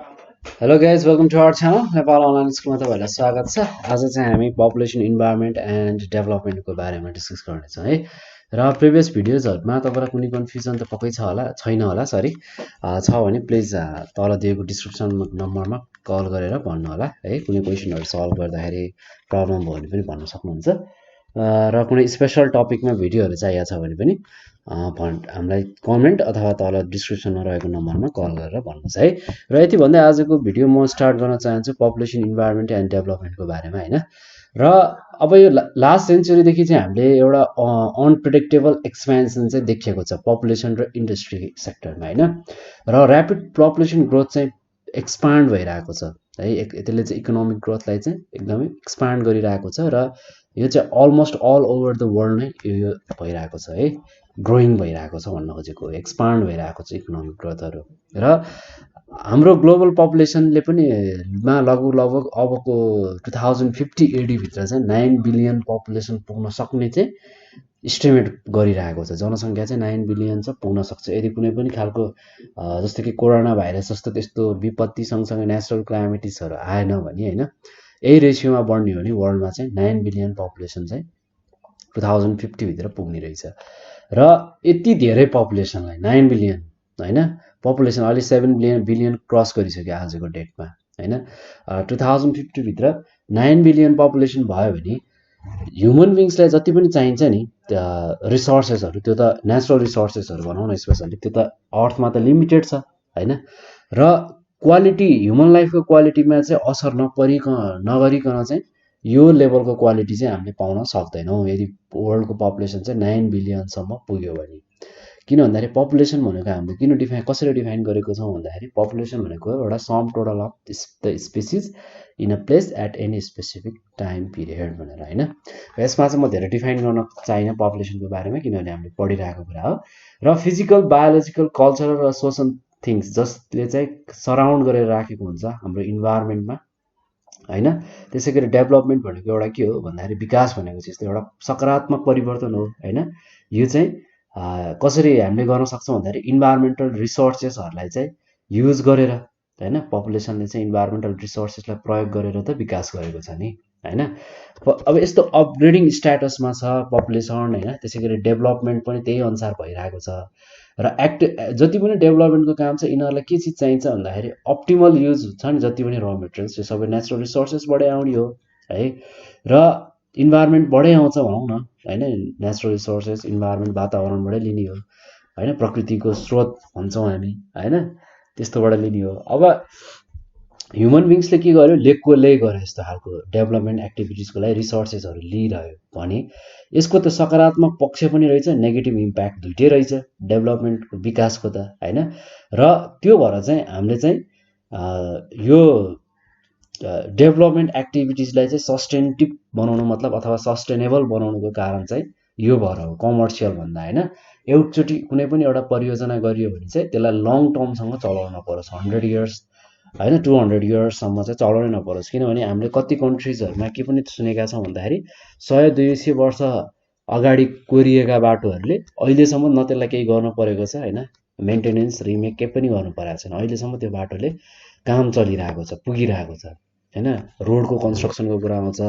Hello guys, welcome to our channel. Nepal online स्कुलमा तपाईहरुलाई स्वागत छ। आज चाहिँ हामी पपुलेसन इन्भाइरोन्मेन्ट एन्ड डेभलपमेन्टको बारेमा डिस्कस गर्नेछौँ है। र प्रिभियस भिडियोजहरुमा तपाईहरुलाई कुनै कन्फ्युजन त पक्कै छैन होला सरी। छ भने प्लिज तल दिएको डिस्क्रिप्सन नम्बरमा कल गरेर भन्नु होला है। कुनै क्वेशनहरु सल्भ गर्दाखेरि प्रब्लम भयो भने पनि भन्न सक्नुहुन्छ। र कुनै स्पेशल टपिकमा भिडियोहरु चाहिएको छ भने पनि हामीलाई कमेन्ट अथवा तल डिस्क्रिप्सनमा रहेको नम्बरमा कल गरेर भन्नुहोस् है। र यति भन्दै आजको भिडियो म स्टार्ट गर्न चाहन्छु पपुलेसन इन्भाइरोन्मेन्ट एन्ड डेभलपमेन्टको बारेमा हैन। र अब यो लास्ट सेन्चुरीदेखि चाहिँ हामीले एउटा अनप्रेडिक्टेबल एक्सपेन्सन चाहिँ देखिएको छ पपुलेसन र इन्डस्ट्री सेक्टरमा हैन। र र्यापिड पपुलेसन ग्रोथ चाहिँ एक्सपान्ड भइरहेको छ है। त्यसले चाहिँ इकोनोमिक ग्रोथलाई चाहिँ एकदमै एक्सपान्ड गरिरहेको छ र यो चाहिँ almost all over the world नै यो भइरहेको छ है। ग्रोइङ भइरहेको छ भन्न खोजेको, एक्सपान्ड भइरहेको छ इकोनोमिक ग्रोथहरु। र हाम्रो ग्लोबल पपुलेसनले पनि लगभग अबको 2050 एडी भित्र चाहिँ 9 बिलियन पपुलेसन पुग्न सक्ने चाहिँ एस्टिमेट गरिरहेको छ। जनसंख्या चाहिँ 9 बिलियन छ, पुग्न सक्छ यदि कुनै पनि खालको जस्तो कि कोरोना भाइरस जस्तो त्यस्तो विपत्ति सँगसँगै नेचुरल क्लाइमेटिसहरु आएन भने हैन, यही रेशियोमा बढ्ने हो भने वर्ल्डमा चाहिँ 9 बिलियन पपुलेसन चाहिँ 2050 भित्र पुग्ने रहेछ। र यति धेरै पपुलेसनलाई 9 बिलियन हैन, पपुलेसन अहिले 7 बिलियन क्रस गरिसक्यो आजको डेटमा हैन। 2050 भित्र 9 बिलियन पपुलेसन भयो भने ह्युमन बिङ्सलाई जति पनि चाहिन्छ नि रिसोर्सेसहरु, त्यो त नेचुरल रिसोर्सेसहरु भनौं न स्पेशली, त्यो त अर्थमा त लिमिटेड छ हैन। र क्वालिटी ह्युमन लाइफको क्वालिटीमा चाहिँ असर नगरिकन चाहिँ यो लेभलको क्वालिटी चाहिँ हामीले पाउन सक्दैनौं यदि वर्ल्डको पपुलेसन चाहिँ 9 बिलियन सम्म पुग्यो भने। किन भन्दाखेरि पपुलेसन भनेको हामीले कसरी डिफाइन गरेको छौं भन्दाखेरि पपुलेसन भनेको एउटा some total of the species in a place at any specific time period भनेर हैन। यसमा चाहिँ म धेरै डिफाइन गर्न चाहिन पपुलेसनको बारेमा किनभने हामीले पढिरहेको कुरा हो। र फिजिकल, बायोलोजिकल, कल्चरल र सोशल थिंग्स जसले चाहिँ सराउन्ड गरेर राखेको हुन्छ हाम्रो इन्भाइरोन्मेन्टमा हैन। त्यसैगरी डेभलपमेन्ट भनेको एउटा के हो भन्दाखेरि विकास भनेको चाहिँ यस्तो एउटा सकारात्मक परिवर्तन हो हैन। यो चाहिँ कसरी हामीले गर्न सक्छौं भन्दाखेरि इन्भाइरोन्मेन्टल रिसोर्सेसहरुलाई चाहिँ युज गरेर हैन। पपुलेसनले चाहिँ इन्भाइरोन्मेन्टल रिसोर्सेसलाई प्रयोग गरेर त विकास गरेको छ नि हैन। अब यस्तो अपग्रेडिङ स्ट्याटसमा छ पपुलेसन हैन। त्यसैगरी डेभलपमेन्ट पनि त्यही अनुसार भइरहेको छ। र जति पनि डेभलपमेन्टको काम छ यिनीहरुलाई के चीज चाहिन्छ भन्दाखेरि अप्टिमल युज छ नि जति पनि र मेटेरियल्स यो सबै नेचुरल रिसोर्सेसबाटै आउने हो है। र इन्भाइरोन्मेन्टबाटै आउँछ भनौं न हैन। नेचुरल रिसोर्सेस इन्भाइरोन्मेन्ट वातावरणबाटै लिने हो हैन। प्रकृतिको स्रोत भन्छौं हामी हैन, त्यस्तोबाट लिने हो। अब ह्युमन बिङ्सले के गर्यो, ले गरे यस्तो खालको डेभलपमेन्ट एक्टिभिटिजको लागि रिसोर्सेसहरु लिइरह्यो भने यसको त सकारात्मक पक्ष पनि रहेछ, नेगेटिभ इम्प्याक्ट दुईटै रहेछ डेभलपमेन्टको विकासको त हैन। र त्यो भएर चाहिँ हामीले चाहिँ यो डेभलपमेन्ट एक्टिभिटिजलाई चाहिँ सस्टेनेटिभ बनाउनु मतलब अथवा सस्टेनेबल बनाउनुको कारण चाहिँ यो भएर हो, कमर्सियल भन्दा हैन। एउटचोटी कुनै पनि एउटा परियोजना गरियो भने चाहिँ त्यसलाई लङ टर्मसँग चलाउन पर्छ, 100 इयर्स हैन 200 इयर्स सम्म चाहिँ चलाउनै नपरोस्। किनभने हामीले कति कन्ट्रीजहरुमा के पनि सुनेका छौं भन्दाखेरि 100-200 वर्ष अगाडि कोरिएका बाटोहरुले अहिलेसम्म न त्यसलाई केही गर्न परेको छ हैन, मेन्टेनेन्स रिमेक के पनि गर्नु परेको छैन। अहिलेसम्म त्यो बाटोले काम चलिरहेको छ, पुगिरहेको छ हैन। रोडको कन्स्ट्रक्सनको कुरा आउँछ,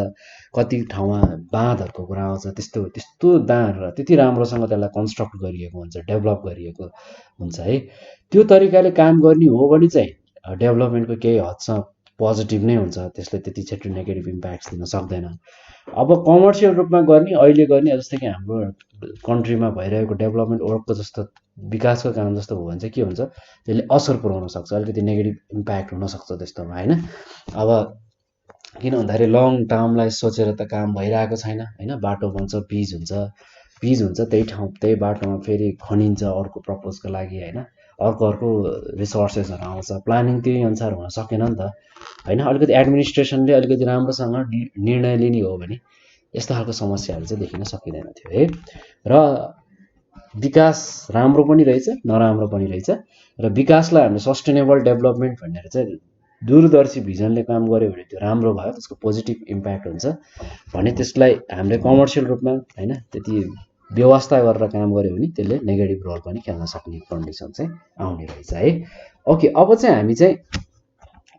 कति ठाउँमा बाँधहरुको कुरा आउँछ, त्यस्तो दाँड र त्यति राम्रोसँग त्यसलाई कन्स्ट्रक्ट गरिएको हुन्छ, डेभलप गरिएको हुन्छ है। त्यो तरिकाले काम गर्ने हो भने चाहिँ डेभलपमेन्टको केही हदसम्म पोजिटिभ नै हुन्छ, त्यसले त्यति छिटो नेगेटिभ इम्प्याक्ट्स दिन सक्दैन। अब कमर्सियल रूपमा गर्ने अहिले गर्ने जस्तै कि हाम्रो कन्ट्रीमा भइरहेको डेभलपमेन्ट वर्कको जस्तो विकासको काम जस्तो हो भने चाहिँ के हुन्छ, त्यसले असर पुर्याउन सक्छ, अलिकति नेगेटिभ इम्प्याक्ट हुन सक्छ त्यस्तोमा हैन। अब किन भन्दाखेरि लङ टर्मलाई सोचेर त काम भइरहेको छैन हैन। बाटो बन्छ, पिच हुन्छ त्यही ठाउँ त्यही बाटोमा फेरि खनिन्छ अर्को पर्पजको लागि हैन। अर्को रिसोर्सेसहरु आउँछ, प्लानिङ त्यही अनुसार हुन सकेन नि त हैन। अलिकति एडमिनिस्ट्रेसनले अलिकति राम्रोसँग निर्णय लिने हो भने यस्तो खालको समस्याहरु चाहिँ देखिन सकिदैन थियो है। र विकास राम्रो पनि रहेछ, नराम्रो पनि रहेछ। र विकासलाई हामीले सस्टेनेबल डेभलपमेन्ट भनेर चाहिँ दूरदर्शी भिजनले काम गर्यो भने त्यो राम्रो भयो, त्यसको पोजिटिभ इम्प्याक्ट हुन्छ भने त्यसलाई हामीले कमर्सियल रूपमा हैन त्यति व्यवस्था गरेर काम गर्यो भने त्यसले नेगेटिभ रोल पनि खेल्न सक्ने कन्डिसन चाहिँ आउने रहेछ है। ओके, अब चाहिँ हामी चाहिँ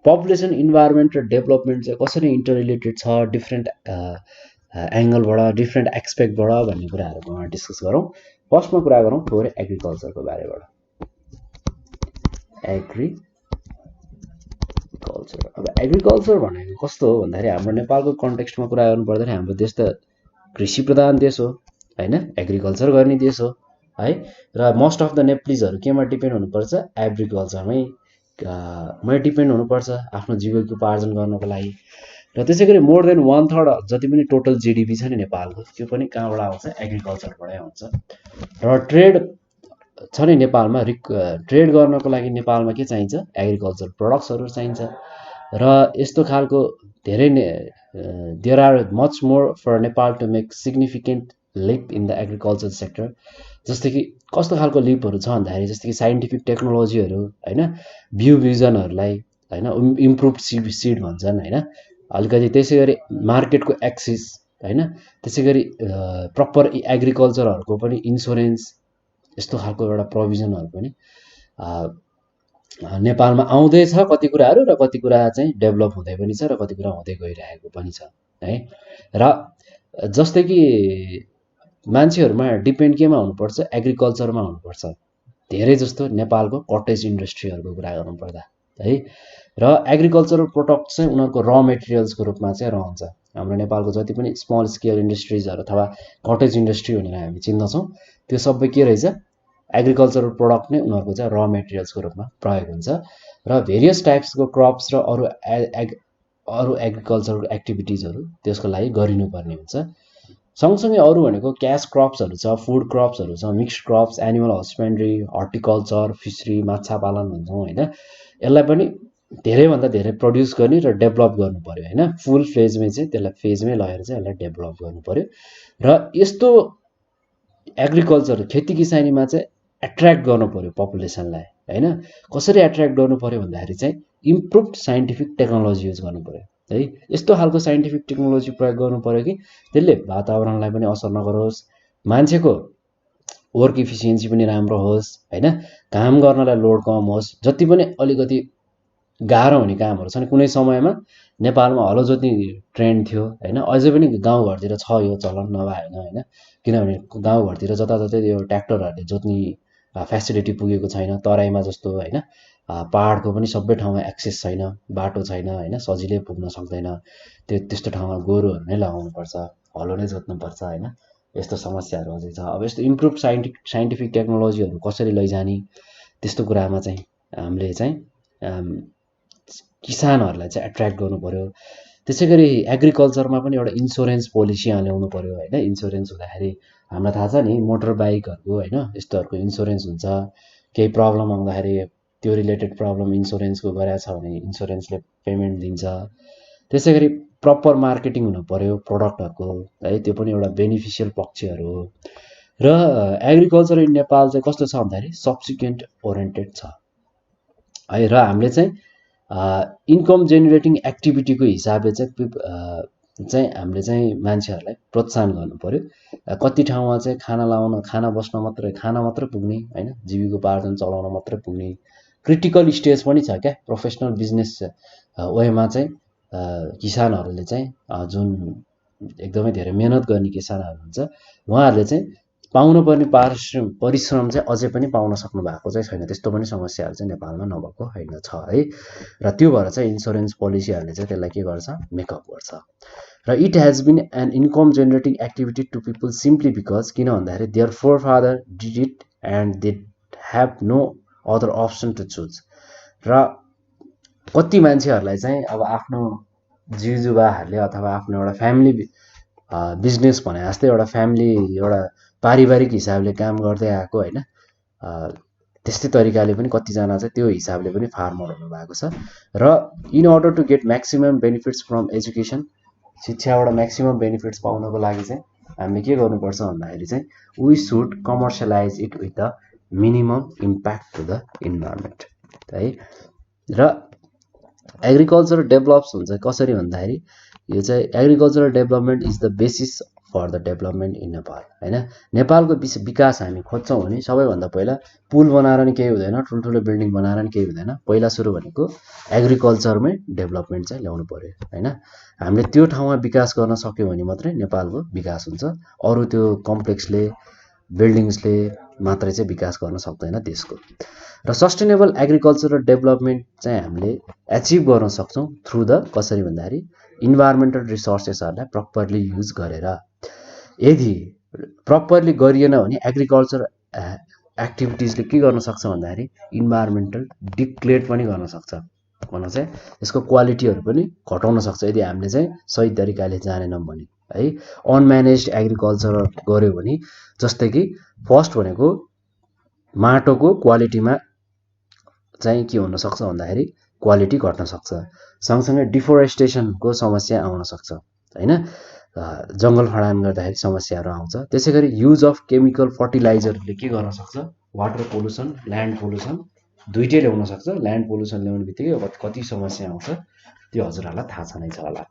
पपुलेसन इन्भाइरोमेन्ट र डेभलपमेन्ट चाहिँ कसरी इन्टर रिलेटेड छ डिफ्रेन्ट एङ्गलबाट डिफ्रेन्ट एस्पेक्टबाट भन्ने कुराहरू डिस्कस गरौँ। फर्स्टमा कुरा गरौँ थोरै एग्रिकल्चरको बारेबाट। एग्रिकल्चर, अब एग्रिकल्चर भनेको कस्तो हो भन्दाखेरि हाम्रो नेपालको कन्टेक्स्टमा कुरा गर्नु पर्दाखेरि हाम्रो देश त कृषि प्रधान देश हो हैन, एग्रिकल्चर गर्ने देश हो है। र मोस्ट अफ द नेप्लिजहरू केमा डिपेन्ड हुनुपर्छ? एग्रिकल्चरमै डिपेन्ड हुनुपर्छ आफ्नो जीविकोपार्जन गर्नको लागि। र त्यसै गरी मोर देन 1/3 जति पनि टोटल जिडिपी छ नि नेपालको, त्यो पनि कहाँबाट आउँछ? एग्रिकल्चरबाटै आउँछ। र ट्रेड छ नि नेपालमा, ट्रेड गर्नको लागि नेपालमा के चाहिन्छ? एग्रिकल्चर प्रडक्ट्सहरू चाहिन्छ। र यस्तो खालको धेरै there are much more for Nepal to make significant leap in the agriculture sector. जस्तै कि कस्तो खालको लिपहरू छ भन्दाखेरि जस्तै कि साइन्टिफिक टेक्नोलोजीहरू हैन, बिउ बिजनहरूलाई हैन, इम्प्रुभ सिड भन्छन् हैन, अलिकति त्यसै गरी मार्केटको एक्सेस हैन, त्यसै गरी प्रपर एग्रिकल्चरहरूको पनि इन्सुरेन्स, यस्तो खालको एउटा प्रोभिजनहरू पनि नेपालमा आउँदैछ कति कुराहरू, र कति कुरा चाहिँ डेभलप हुँदै पनि छ, र कति कुरा हुँदै गइरहेको पनि छ है। र जस्तै कि मान्छेहरूमा डिपेन्ड केमा हुनुपर्छ? एग्रिकल्चरमा हुनुपर्छ धेरै जस्तो नेपालको कटेज इन्डस्ट्रीहरूको कुरा गर्नुपर्दा है। र एग्रिकल्चरल प्रोडक्ट चाहिँ उनीहरूको र मेटेरियल्सको रूपमा चाहिँ रहन्छ। हाम्रो नेपालको जति पनि स्मल स्केल इन्डस्ट्रिजहरू अथवा कटेज इन्डस्ट्री भनेर हामी चिन्दछौँ, त्यो सबै के रहेछ? एग्रिकल्चरल प्रोडक्ट नै उनीहरूको चाहिँ र मेटेरियल्सको रूपमा प्रयोग हुन्छ। र भेरियस टाइप्सको क्रप्स र अरू एग्रिकल्चरल एक्टिभिटिजहरू त्यसको लागि गरिनुपर्ने हुन्छ। सँगसँगै अरू भनेको क्यास क्रप्सहरू छ, फुड क्रप्सहरू छ, mixed crops, animal husbandry, horticulture, fishery, माछा पालन भन्छौँ होइन। यसलाई पनि धेरैभन्दा धेरै प्रड्युस गर्ने र डेभलप गर्नु पर्यो होइन। फुल फेजमै चाहिँ त्यसलाई फेजमै लगेर चाहिँ यसलाई डेभलप गर्नु पर्यो। र यस्तो एग्रिकल्चर खेती किसानीमा चाहिँ एट्र्याक्ट गर्नु पर्यो पपुलेसनलाई होइन। कसरी एट्र्याक्ट गर्नु पर्यो भन्दाखेरि चाहिँ इम्प्रुभड साइन्टिफिक टेक्नोलोजी युज गर्नु पर्यो है। यस्तो खालको साइन्टिफिक टेक्नोलोजी प्रयोग गर्नु पर्यो कि त्यसले वातावरणलाई पनि असर नगरोस्, मान्छेको वर्क इफिसियन्सी पनि राम्रो होस् होइन, काम गर्नलाई लोड कम होस्। जति पनि अलिकति गाह्रो हुने कामहरू छन्, कुनै समयमा नेपालमा हलो जोत्ने ट्रेन्ड थियो होइन, अझै पनि गाउँघरतिर छ यो चलन, नभएन होइन। किनभने गाउँघरतिर जताततै यो ट्र्याक्टरहरूले जोत्ने फेसिलिटी पुगेको छैन तराईमा जस्तो होइन। पहाडको पनि सबै ठाउँमा एक्सेस छैन, बाटो छैन होइन, सजिलै पुग्न सक्दैन। त्यस्तो ठाउँमा गोरुहरू नै लगाउनुपर्छ, हलो नै जोत्नुपर्छ होइन। यस्तो समस्याहरू अझै छ। अब यस्तो इम्प्रुभ साइन्टिफिक टेक्नोलोजीहरू कसरी लैजाने, त्यस्तो कुरामा चाहिँ हामीले चाहिँ किसानहरूलाई चाहिँ एट्र्याक्ट गर्नु पर्यो। त्यसै गरी एग्रिकल्चरमा पनि एउटा इन्सुरेन्स पोलिसी ल्याउनु पर्यो होइन। इन्सुरेन्स हुँदाखेरि हामीलाई थाहा छ नि, मोटर बाइकहरूको होइन यस्तोहरूको इन्सुरेन्स हुन्छ। केही प्रब्लम आउँदाखेरि त्यो रिलेटेड प्रब्लम इन्सुरेन्सको गरेको छ भने इन्सुरेन्सले पेमेन्ट दिन्छ। त्यसै गरी प्रपर मार्केटिङ हुनु पर्यो प्रडक्टहरूको है, त्यो पनि एउटा बेनिफिसियल पक्षहरू हो। र एग्रिकल्चर इन नेपाल चाहिँ कस्तो छ भन्दाखेरि सब्सिक्वेन्ट ओरिएन्टेड छ है। र हामीले चाहिँ इन्कम जेनेरेटिङ एक्टिभिटीको हिसाबले चाहिँ हामीले चाहिँ मान्छेहरूलाई प्रोत्साहन गर्नु पर्यो। कति ठाउँमा चाहिँ खाना बस्न मात्रै पुग्ने होइन, जीविकोपार्जन चलाउन मात्रै पुग्ने क्रिटिकल स्टेज पनि छ क्या। प्रोफेसनल बिजनेस वेमा चाहिँ किसानहरूले चाहिँ जुन एकदमै धेरै मेहनत गर्ने किसानहरू हुन्छ, उहाँहरूले चाहिँ पाउनुपर्ने परिश्रम चाहिँ अझै पनि पाउन सक्नु भएको चाहिँ छैन। त्यस्तो पनि समस्याहरू चाहिँ नेपालमा नभएको होइन छ है। र त्यो भएर चाहिँ इन्सुरेन्स पोलिसीहरूले चाहिँ त्यसलाई के गर्छ? मेकअप गर्छ। र it has been an income generating activity to people simply because, किन भन्दाखेरि their forefather did it and they have no other option to choose. र कति मान्छेहरूलाई चाहिँ अब आफ्नो जिजुबाहरूले अथवा आफ्नो एउटा फ्यामिली बिजनेस भने जस्तै एउटा फ्यामिली एउटा पारिवारिक हिसाबले काम गर्दै आएको होइन, त्यस्तै तरिकाले पनि कतिजना चाहिँ त्यो हिसाबले पनि फार्मर हुनुभएको छ। र in order to get maximum benefits from education, शिक्षाबाट म्याक्सिमम बेनिफिट्स पाउनको लागि चाहिँ हामीले के गर्नुपर्छ भन्दाखेरि चाहिँ we should commercialize it with the minimum impact to the environment है। र एग्रिकल्चर डेभलप्स हुन्छ कसरी भन्दाखेरि यो चाहिँ agricultural development is the basis for the development in Nepal हैन। नेपालको विकास हामी खोज्छौँ भने सबैभन्दा पहिला पुल बनाएर नि केही हुँदैन, ठुल्ठुलो बिल्डिङ बनाएर नि केही हुँदैन। पहिला सुरु भनेको एग्रिकल्चरमै डेभलपमेन्ट चाहिँ ल्याउनु पर्यो हैन। हामीले त्यो ठाउँमा विकास गर्न सक्यौँ भने मात्रै नेपालको विकास हुन्छ। अरू त्यो कम्प्लेक्सले बिल्डिङ्सले मात्रै चाहिँ विकास गर्न सक्दैन देशको। र सस्टेनेबल एग्रिकल्चरल डेभलपमेन्ट चाहिँ हामीले एचिभ गर्न सक्छौँ थ्रु द कसरी भन्दाखेरि इन्भाइरोमेन्टल रिसोर्सेसहरूलाई प्रपरली युज गरेर। यदि प्रपरली गरिएन भने एग्रिकल्चर एक्टिभिटिजले के गर्न सक्छ भन्दाखेरि इन्भाइरोमेन्टल डिग्रेड पनि गर्न सक्छ, भनौँ चाहिँ यसको क्वालिटीहरू पनि घटाउन सक्छ यदि हामीले चाहिँ सही तरिकाले जानेनौँ भने है। अनम्यानेज्ड एग्रिकल्चर गऱ्यो भने जस्तै कि फर्स्ट भनेको माटोको क्वालिटीमा चाहिँ के हुन सक्छ भन्दाखेरि क्वालिटी घट्न सक्छ। सँगसँगै डिफोरेस्टेसनको समस्या आउन सक्छ हैन, जङ्गल फडान गर्दाखेरि समस्याहरू आउँछ। त्यसै गरी युज अफ केमिकल फर्टिलाइजरले के गर्न सक्छ, वाटर पोल्युसन ल्यान्ड पोल्युसन दुइटै ल्याउन सक्छ। ल्यान्ड पोल्युसन ल्याउने बित्तिकै कति समस्या आउँछ त्यो हजुरहरूलाई थाहा छ नै छ होला।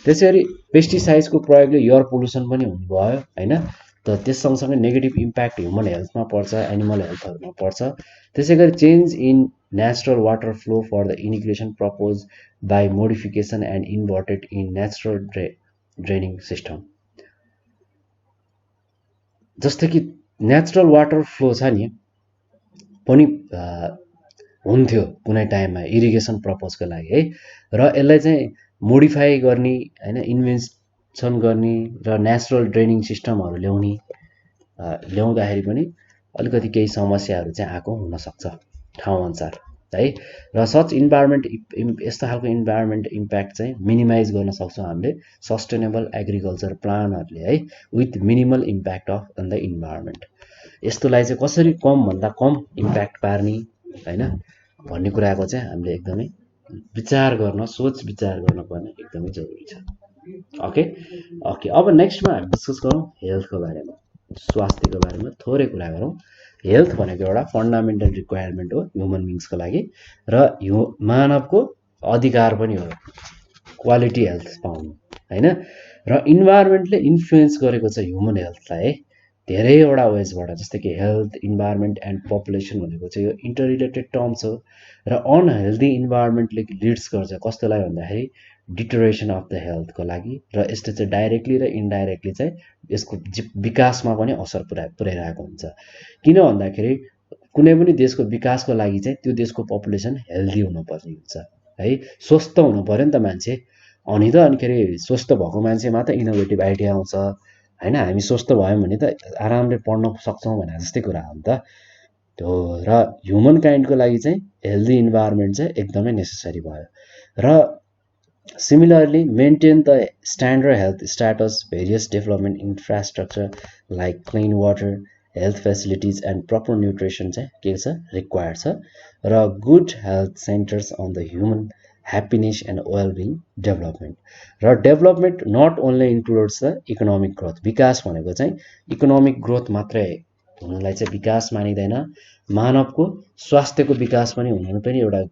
त्यसै गरी पेस्टिसाइड्सको प्रयोगले एयर पोल्युसन पनि हुने भयो हैन। त त्यस सँगसँगै नेगेटिभ इम्प्याक्ट ह्युमन हेल्थमा पर्छ, एनिमल हेल्थहरूमा पर्छ। त्यसै गरी change in natural water flow for the irrigation purpose by modification and inverted in natural draining system. जस्तै कि नेचुरल वाटर फ्लो छ नि पनि हुन्थ्यो कुनै टाइममा इरिगेसन पर्पजको लागि है, र यसलाई चाहिँ मोडिफाई गर्ने हैन, इन्भेन्सन गर्ने र नेचुरल ड्रेनिङ सिस्टमहरू ल्याउँदाखेरि पनि अलिकति केही समस्याहरू चाहिँ आएको हुनसक्छ ठाउँअनुसार है। र सच इन्भाइरोमेन्ट यस्तो खालको इन्भाइरोमेन्ट इम्प्याक्ट चाहिँ मिनिमाइज गर्न सक्छौँ हामीले सस्टेनेबल एग्रिकल्चर प्लानहरूले है, with minimal impact of on the environment. यस्तोलाई चाहिँ कसरी कम भन्दा कम इम्प्याक्ट पार्ने हैन भन्ने कुराको चाहिँ हामीले एकदमै विचार गर्न, सोच विचार गर्नुपर्ने एकदमै जरुरी छ। ओके, अब नेक्स्टमा हामी डिस्कस गरौँ हेल्थको बारेमा, स्वास्थ्यको बारेमा थोरै कुरा गरौँ। हेल्थ भनेको एउटा फन्डामेन्टल रिक्वायरमेन्ट हो ह्युमन बिङ्सको लागि, र मानवको अधिकार पनि हो क्वालिटी हेल्थ पाउनु हैन। र इन्भाइरोमेन्टले इन्फ्लुएन्स गरेको छ ह्युमन हेल्थलाई है धेरैवटा वेजबाट, जस्तै कि हेल्थ, इन्भाइरोमेन्ट एन्ड पपुलेसन भनेको चाहिँ यो इन्टररिलेटेड टर्म्स हो। र अनहेल्दी इन्भाइरोमेन्टले लिड्स गर्छ कस्तोलाई भन्दाखेरि डिटोरेसन अफ द हेल्थको लागि, र यसले चाहिँ डाइरेक्टली र इन्डाइरेक्टली चाहिँ यसको विकासमा पनि असर पुर्याइरहेको हुन्छ। किन भन्दाखेरि कुनै पनि देशको विकासको लागि चाहिँ त्यो देशको पपुलेसन हेल्दी हुनुपर्ने हुन्छ है, स्वस्थ हुनु पर्यो नि त मान्छे। अनि स्वस्थ भएको मान्छेमा त इनोभेटिभ आइडिया आउँछ हैन। हामी स्वस्थ भयौँ भने त आरामले पढ्न सक्छौँ भने जस्तै कुरा हो नि त त्यो। र ह्युमन काइन्डको लागि चाहिँ हेल्दी इन्भाइरोमेन्ट चाहिँ एकदमै नेसेसरी भयो। र similarly maintain the standard health status, various development infrastructure like clean water, health facilities and proper nutrition चाहिँ के छ रिक्वायर्ड छ। र good health centres on the human happiness and wellbeing development. र development not only includes the economic growth. विकास भनेको चाहिँ economic growth मात्रै हुनुलाई चाहिँ विकास मानिँदैन, मानवको स्वास्थ्यको विकास पनि हुनु पनि एउटा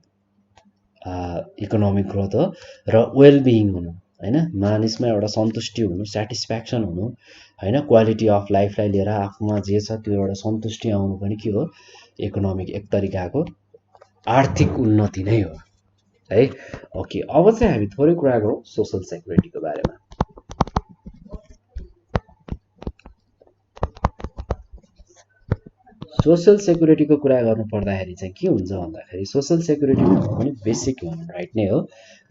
इकोनोमिक ग्रोथ हो। र वेलबिङ हुनु हैन, मानिसमा एउटा सन्तुष्टि हुनु, सेटिस्फ्याक्सन हुनु हैन, क्वालिटी अफ लाइफलाई लिएर आफूमा जे छ त्यो एउटा सन्तुष्टि आउनु पनि के हो, इकोनोमिक एक तरिकाको आर्थिक उन्नति नै हो है। ओके, अब चाहिँ हामी थोरै कुरा गरौँ सोसल सेक्युरिटीको बारेमा। सोसल सेक्युरिटीको कुरा गर्नु पर्दाखेरि चाहिँ के हुन्छ भन्दाखेरि सोसल सेक्युरिटी भनेको पनि बेसिक ह्युमन राइट नै हो।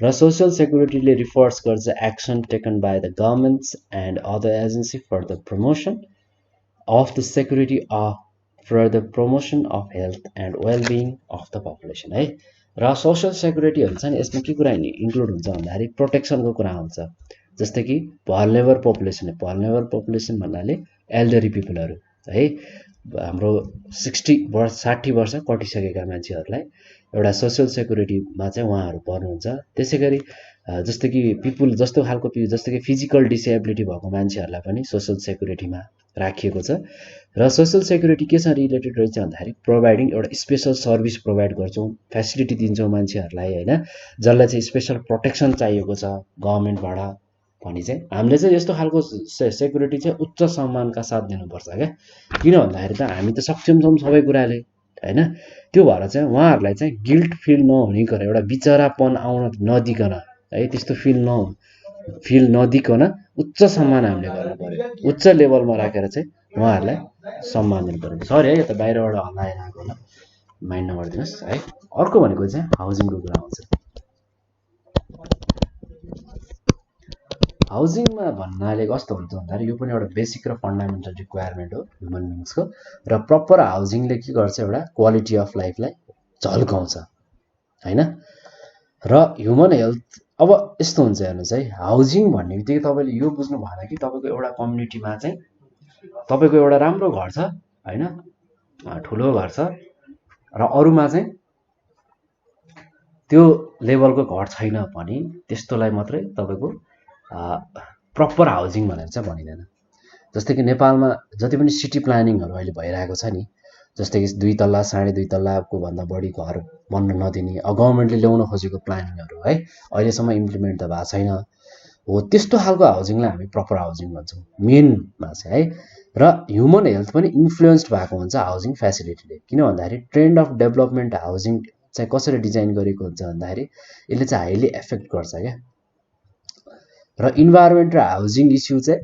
र सोसल सेक्युरिटीले रिफर्स गर्छ action taken by the governments and other agency for the promotion of the security for the promotion of health and wellbeing of the population है। र social सेक्युरिटीहरू चाहिँ यसमा के कुरा इन्क्लुड हुन्छ भन्दाखेरि प्रोटेक्सनको कुरा आउँछ। जस्तै कि भल्नेबल पपुलेसन भन्नाले एल्डरी पिपलहरू है, हाम्रो 60 वर्ष कटिसकेका मान्छेहरूलाई एउटा सोसल सेक्युरिटीमा चाहिँ उहाँहरू पर्नुहुन्छ। त्यसै गरी जस्तै कि जस्तै कि फिजिकल डिसेबिलिटी भएको मान्छेहरूलाई पनि सोसल सेक्युरिटीमा राखिएको छ। र सोसल सेक्युरिटी केसँग रिलेटेड रहेछ भन्दाखेरि प्रोभाइडिङ एउटा स्पेसल सर्भिस प्रोभाइड गर्छौँ, फेसिलिटी दिन्छौँ मान्छेहरूलाई हैन, जसलाई चाहिँ स्पेसल प्रोटेक्सन चाहिएको छ गभर्मेन्टबाट भनी चाहिँ हामीले चाहिँ यस्तो खालको सेक्युरिटी चाहिँ उच्च सम्मानका साथ दिनुपर्छ क्या। किन भन्दाखेरि त हामी त सक्षम छौँ सबै कुराले होइन। त्यो भएर चाहिँ उहाँहरूलाई चाहिँ गिल्ट फिल नहुनेकन एउटा बिचरापन आउन नदिकन है, त्यस्तो फिल नदिकन उच्च सम्मान हामीले गर्नु पर्यो, उच्च लेभलमा राखेर चाहिँ उहाँहरूलाई सम्मान दिनु पर्यो। सरी है, यो त बाहिरबाट हल्लाएर आएको होला, माइन्ड नगरिदिनुहोस् है। अर्को भनेको चाहिँ हाउसिङको कुरा आउँछ। हाउसिङमा भन्नाले कस्तो हुन्छ भन्दाखेरि यो पनि एउटा बेसिक र फन्डामेन्टल रिक्वायरमेन्ट हो ह्युमन बिङ्सको। र प्रपर हाउसिङले के गर्छ, एउटा क्वालिटी अफ लाइफलाई झल्काउँछ होइन। र ह्युमन हेल्थ अब यस्तो हुन्छ हेर्नुहोस् है, हाउसिङ भन्ने बित्तिकै तपाईँले यो बुझ्नु भएन कि तपाईँको एउटा कम्युनिटीमा चाहिँ तपाईँको एउटा राम्रो घर छ होइन, ठुलो घर छ, र अरूमा चाहिँ त्यो लेभलको घर छैन भने त्यस्तोलाई मात्रै तपाईँको प्रपर हाउसिङ भनेर चाहिँ भनिँदैन। जस्तै कि नेपालमा जति पनि सिटी प्लानिङहरू अहिले भइरहेको छ नि, जस्तै कि 2 तल्ला 2.5 तल्लाको भन्दा बढी घर बन्न नदिने गभर्मेन्टले ल्याउन खोजेको प्लानिङहरू है, अहिलेसम्म इम्प्लिमेन्ट त भएको छैन हो। त्यस्तो खालको हाउसिङलाई हामी प्रपर हाउसिङ भन्छौँ मेनमा चाहिँ है। र ह्युमन हेल्थ पनि इन्फ्लुएन्स्ड भएको हुन्छ हाउसिङ फेसिलिटीले। किन भन्दाखेरि ट्रेन्ड अफ डेभलपमेन्ट हाउसिङ चाहिँ कसरी डिजाइन गरेको हुन्छ भन्दाखेरि यसले चाहिँ हाइली एफेक्ट गर्छ क्या। र इन्भाइरोमेन्ट र हाउसिङ इस्यु चाहिँ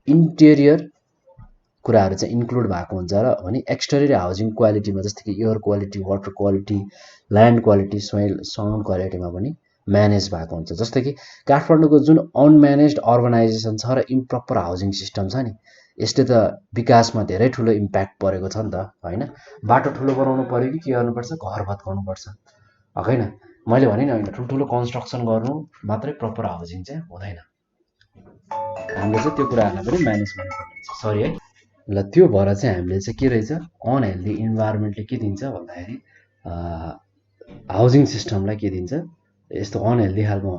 इन्टेरियर कुराहरू चाहिँ इन्क्लुड भएको हुन्छ र भने एक्सटेरियर हाउसिङ क्वालिटीमा जस्तै कि air quality, water quality, land quality, soil sound क्वालिटीमा पनि म्यानेज भएको हुन्छ। जस्तै कि काठमाडौँको जुन अनम्यानेज्ड अर्गनाइजेसन छ र इम्प्रपर हाउसिङ सिस्टम छ नि, यसले त विकासमा धेरै ठुलो इम्प्याक्ट परेको छ नि त होइन। बाटो ठुलो बनाउनु पऱ्यो कि के गर्नुपर्छ, घर भत्काउनुपर्छ होइन। मैले भने नि होइन, ठुल्ठुलो कन्स्ट्रक्सन गर्नु मात्रै प्रपर हाउसिङ चाहिँ हुँदैन। हामीले चाहिँ त्यो कुराहरूलाई पनि म्यानेज गर्नुपर्ने हुन्छ। सरी है। ल त्यो भएर चाहिँ हामीले चाहिँ के रहेछ, अनहेल्दी इन्भाइरोमेन्टले के दिन्छ भन्दाखेरि हाउसिङ सिस्टमलाई के दिन्छ, यस्तो अनहेल्दी खालको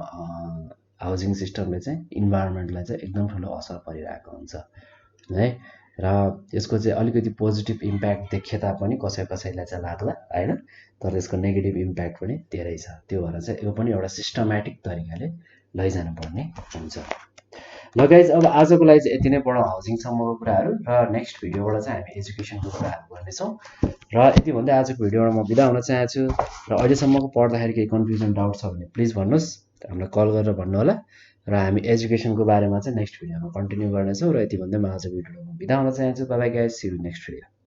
हाउसिङ सिस्टमले चाहिँ इन्भाइरोमेन्टलाई चाहिँ एकदम ठुलो असर परिरहेको हुन्छ है। र यसको चाहिँ अलिकति पोजिटिभ इम्प्याक्ट देखे तापनि कसैलाई चाहिँ लाग्ला होइन, तर यसको नेगेटिभ इम्प्याक्ट पनि धेरै छ। त्यो भएर चाहिँ यो पनि एउटा सिस्टमेटिक तरिकाले लैजानु पर्ने हुन्छ। ल गाइज, अब आजको लागि चाहिँ यति नै पढौँ हाउसिङसम्मको कुराहरू, र नेक्स्ट भिडियोबाट चाहिँ हामी एजुकेसनको कुराहरू गर्नेछौँ। र यति भन्दै आजको भिडियोबाट म बिदा हुन चाहन्छु। र अहिलेसम्मको पढ्दाखेरि केही कन्फ्युजन डाउट छ भने प्लिज भन्नुहोस्, हामीलाई कल गरेर भन्नु होला। र हामी एजुकेसनको बारेमा चाहिँ नेक्स्ट भिडियोमा कन्टिन्यू गर्नेछौँ। र यति भन्दै म आजको भिडियोबाट बिदा हुन चाहन्छु। Bye bye guys, see you next video.